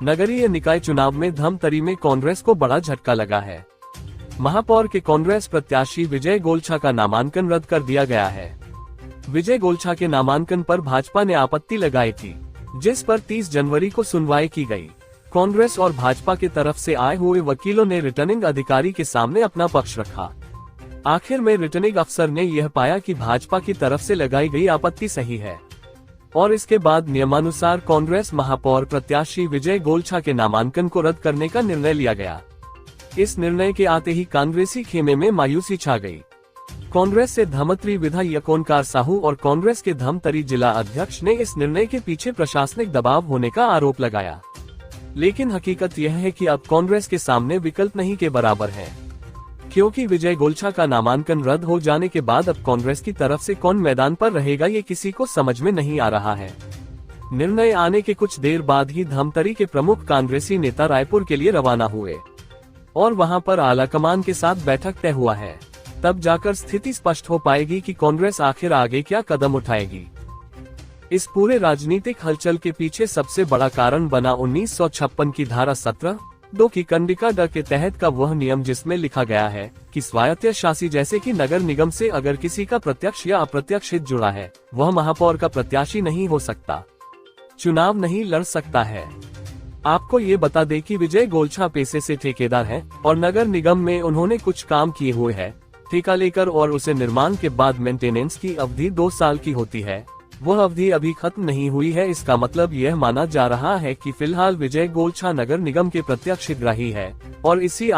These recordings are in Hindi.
नगरीय निकाय चुनाव में धमतरी में कांग्रेस को बड़ा झटका लगा है। महापौर के कांग्रेस प्रत्याशी विजय गोलछा का नामांकन रद्द कर दिया गया है। विजय गोलछा के नामांकन पर भाजपा ने आपत्ति लगाई थी, जिस पर 30 जनवरी को सुनवाई की गई। कांग्रेस और भाजपा की तरफ से आए हुए वकीलों ने रिटर्निंग अधिकारी के सामने अपना पक्ष रखा। आखिर में रिटर्निंग अफसर ने यह पाया कि भाजपा की तरफ से लगाई गई आपत्ति सही है और इसके बाद नियमानुसार कांग्रेस महापौर प्रत्याशी विजय गोलछा के नामांकन को रद्द करने का निर्णय लिया गया। इस निर्णय के आते ही कांग्रेसी खेमे में मायूसी छा गई। कांग्रेस से धमतरी विधायक ओंकार साहू और कांग्रेस के धमतरी जिला अध्यक्ष ने इस निर्णय के पीछे प्रशासनिक दबाव होने का आरोप लगाया, लेकिन हकीकत यह है कि अब कांग्रेस के सामने विकल्प नहीं के बराबर है, क्योंकि विजय गोलछा का नामांकन रद्द हो जाने के बाद अब कांग्रेस की तरफ से कौन मैदान पर रहेगा ये किसी को समझ में नहीं आ रहा है। निर्णय आने के कुछ देर बाद ही धमतरी के प्रमुख कांग्रेसी नेता रायपुर के लिए रवाना हुए और वहां पर आलाकमान के साथ बैठक तय हुआ है। तब जाकर स्थिति स्पष्ट हो पाएगी कि कांग्रेस आखिर आगे क्या कदम उठाएगी। इस पूरे राजनीतिक हलचल के पीछे सबसे बड़ा कारण बना 1956 की धारा 17(2) की कंडिका ड के तहत का वह नियम जिसमें लिखा गया है कि स्वायत्त शासी जैसे कि नगर निगम से अगर किसी का प्रत्यक्ष या अप्रत्यक्ष हित जुड़ा है, वह महापौर का प्रत्याशी नहीं हो सकता, चुनाव नहीं लड़ सकता है। आपको ये बता दें कि विजय गोलछा पेशे से ठेकेदार हैं और नगर निगम में उन्होंने कुछ काम किए हुए हैं ठेका लेकर, और उसे निर्माण के बाद मेंटेनेंस की अवधि 2 साल की होती है। वह अवधि अभी खत्म नहीं हुई है। इसका मतलब यह माना जा रहा है कि फिलहाल विजय गोलछा नगर निगम के प्रत्यक्ष हितग्राही है और इसी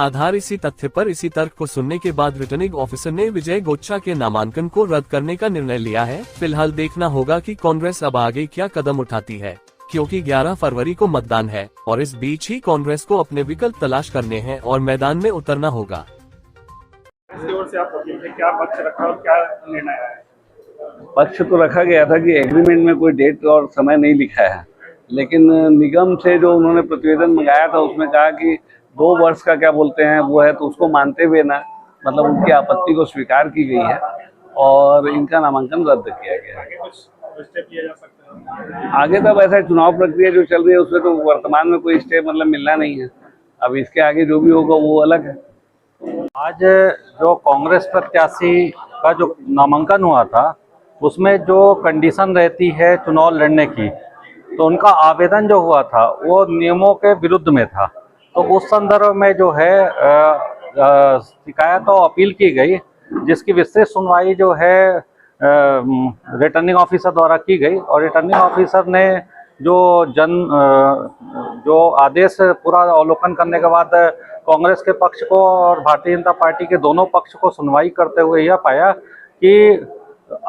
तथ्य पर इसी तर्क को सुनने के बाद रिटर्निंग ऑफिसर ने विजय गोलछा के नामांकन को रद्द करने का निर्णय लिया है। फिलहाल देखना होगा कि कांग्रेस अब आगे क्या कदम उठाती है, क्योंकि 11 फरवरी को मतदान है और इस बीच ही कांग्रेस को अपने विकल्प तलाश करने हैं और मैदान में उतरना होगा। क्या पक्ष रखा और क्या निर्णय है? पक्ष तो रखा गया था कि एग्रीमेंट में कोई डेट और समय नहीं लिखा है, लेकिन निगम से जो उन्होंने प्रतिवेदन मंगाया था उसमें कहा कि 2 वर्ष का क्या बोलते हैं वो है, तो उसको मानते हुए ना मतलब उनकी आपत्ति को स्वीकार की गई है और इनका नामांकन रद्द किया गया है। आगे कुछ स्टेप लिया जा सकता है? आगे तब ऐसा चुनाव प्रक्रिया जो चल रही है उसमें तो वर्तमान में कोई स्टेप मतलब मिलना नहीं है। अब इसके आगे जो भी होगा वो अलग है। आज जो कांग्रेस प्रत्याशी का जो नामांकन हुआ था उसमें जो कंडीशन रहती है चुनाव लड़ने की, तो उनका आवेदन जो हुआ था वो नियमों के विरुद्ध में था। तो उस संदर्भ में जो है शिकायत और अपील की गई, जिसकी विस्तृत सुनवाई जो है रिटर्निंग ऑफिसर द्वारा की गई और रिटर्निंग ऑफिसर ने जो आदेश पूरा अवलोकन करने के बाद कांग्रेस के पक्ष को और भारतीय जनता पार्टी के दोनों पक्ष को सुनवाई करते हुए यह पाया कि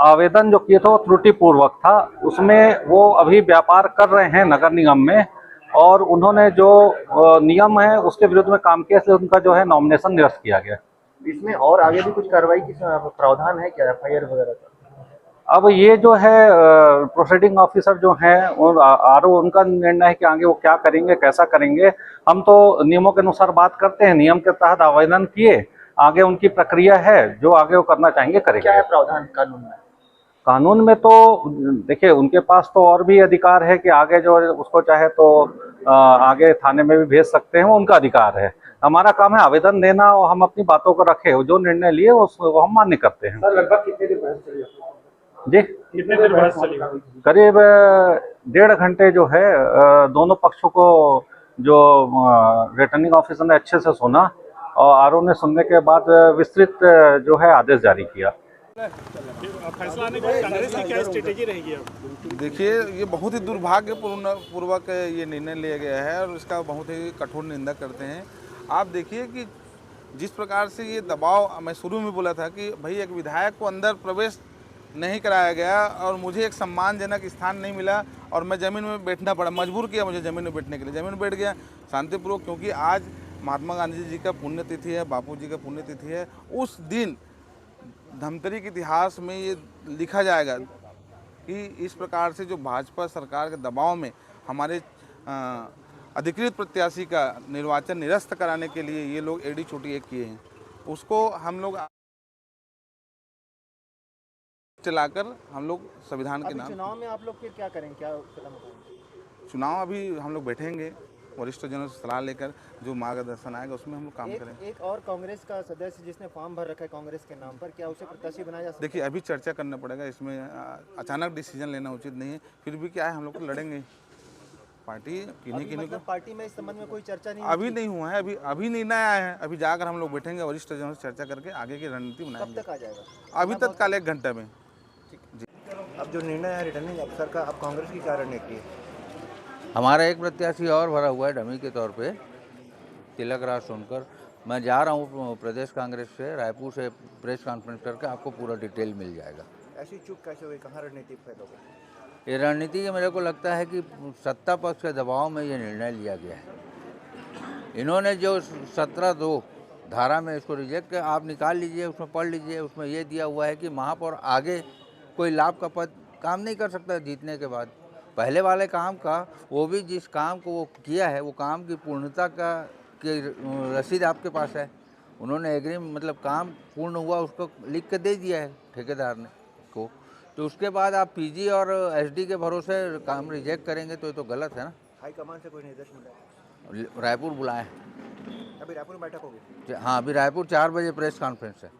आवेदन जो किए थे वो त्रुटिपूर्वक था। उसमें वो अभी व्यापार कर रहे हैं नगर निगम में और उन्होंने जो नियम है उसके विरुद्ध में काम किया, इसलिए उनका जो है नॉमिनेशन निरस्त किया गया। इसमें और आगे भी कुछ कार्रवाई की प्रावधान है क्या, एफआईआर वगैरह का? अब ये जो है प्रोसीडिंग ऑफिसर जो हैं और आरओ, उनका निर्णय है कि आगे वो क्या करेंगे, कैसा करेंगे। हम तो नियमों के अनुसार बात करते हैं, नियम के तहत आवेदन किए, आगे उनकी प्रक्रिया है, जो आगे वो करना चाहेंगे करेंगे। क्या है प्रावधान कानून में? कानून में तो देखिए उनके पास तो और भी अधिकार है कि आगे जो उसको चाहे तो आगे थाने में भी भेज सकते हैं, वो उनका अधिकार है। हमारा काम है आवेदन देना और हम अपनी बातों को रखे, जो निर्णय लिए वो हम मान्य करते हैं। सर लगभग कितने देर बहस चली जी? कितने देर बहस चली? करीब 1.5 घंटे जो है दोनों पक्षों को जो रिटर्निंग ऑफिसर ने अच्छे से सुना और आरओ ने सुनने के बाद विस्तृत जो है आदेश जारी किया। फैसला आने के बाद कांग्रेस की क्या स्ट्रेटेजी रहेगी? देखिए, ये बहुत ही दुर्भाग्यपूर्वक ये निर्णय लिया गया है और इसका बहुत ही कठोर निंदा करते हैं। आप देखिए कि जिस प्रकार से ये दबाव, मैं शुरू में बोला था कि भाई एक विधायक को अंदर प्रवेश नहीं कराया गया और मुझे एक सम्मानजनक स्थान नहीं मिला और मैं ज़मीन में बैठना पड़ा, मजबूर किया मुझे ज़मीन में बैठने के लिए। ज़मीन में बैठ गया शांतिपूर्वक, क्योंकि आज महात्मा गांधी जी का पुण्यतिथि है, बापू जी का पुण्यतिथि है। उस दिन धमतरी के इतिहास में ये लिखा जाएगा कि इस प्रकार से जो भाजपा सरकार के दबाव में हमारे अधिकृत प्रत्याशी का निर्वाचन निरस्त कराने के लिए ये लोग एड़ी चोटी एक किए हैं, उसको हम लोग चलाकर हम लोग संविधान के नाम। चुनाव में आप लोग क्या करें, क्या कदम उठाएंगे? चुनाव अभी हम लोग बैठेंगे, वरिष्ठ जनों से सलाह लेकर जो मार्गदर्शन आएगा उसमें हम लोग काम करेंगे। एक और कांग्रेस का सदस्य जिसने फॉर्म भर रखा है कांग्रेस के नाम पर, क्या उसे प्रत्याशी बनाया जा सकता देखिए अभी चर्चा करना पड़ेगा इसमें, अचानक डिसीजन लेना उचित नहीं है। फिर भी क्या है, हम लोग तो लड़ेंगे पार्टी किन्हीं किन्हीं को। पार्टी में इस संबंध में कोई चर्चा नहीं अभी नहीं हुआ है, अभी निर्णय आया है। अभी जाकर हम लोग बैठेंगे वरिष्ठ जनों से चर्चा करके आगे की रणनीति कब बनाएंगे। तक आ जाएगा? अभी तत्काल 1 घंटे में। अब जो निर्णय है रिटर्निंग अफसर का, अब कांग्रेस की क्या रणनीति है? हमारा एक प्रत्याशी और भरा हुआ है डमी के तौर पे, तिलक राज सोनकर। मैं जा रहा हूँ प्रदेश कांग्रेस से, रायपुर से प्रेस कॉन्फ्रेंस करके आपको पूरा डिटेल मिल जाएगा। ऐसी चूक कैसे हुई, कहाँ रणनीति फैलोगे? ये रणनीति ये मेरे को लगता है कि सत्ता पक्ष के दबाव में ये निर्णय लिया गया है। इन्होंने जो 17(2) धारा में इसको रिजेक्ट किया, आप निकाल लीजिए, उसमें पढ़ लीजिए। उसमें ये दिया हुआ है कि महापौर आगे कोई लाभ का पद काम नहीं कर सकता जीतने के बाद। पहले वाले काम का, वो भी जिस काम को वो किया है, वो काम की पूर्णता का की रसीद आपके पास है। उन्होंने मतलब काम पूर्ण हुआ उसको लिख के दे दिया है ठेकेदार ने को। तो उसके बाद आप पीजी और एसडी के भरोसे काम रिजेक्ट करेंगे तो ये तो गलत है ना। हाईकमान से कोई निर्देश मिला है? रायपुर बुलाएं। अभी रायपुर में बैठक होगी? हाँ, अभी रायपुर 4 बजे प्रेस कॉन्फ्रेंस है।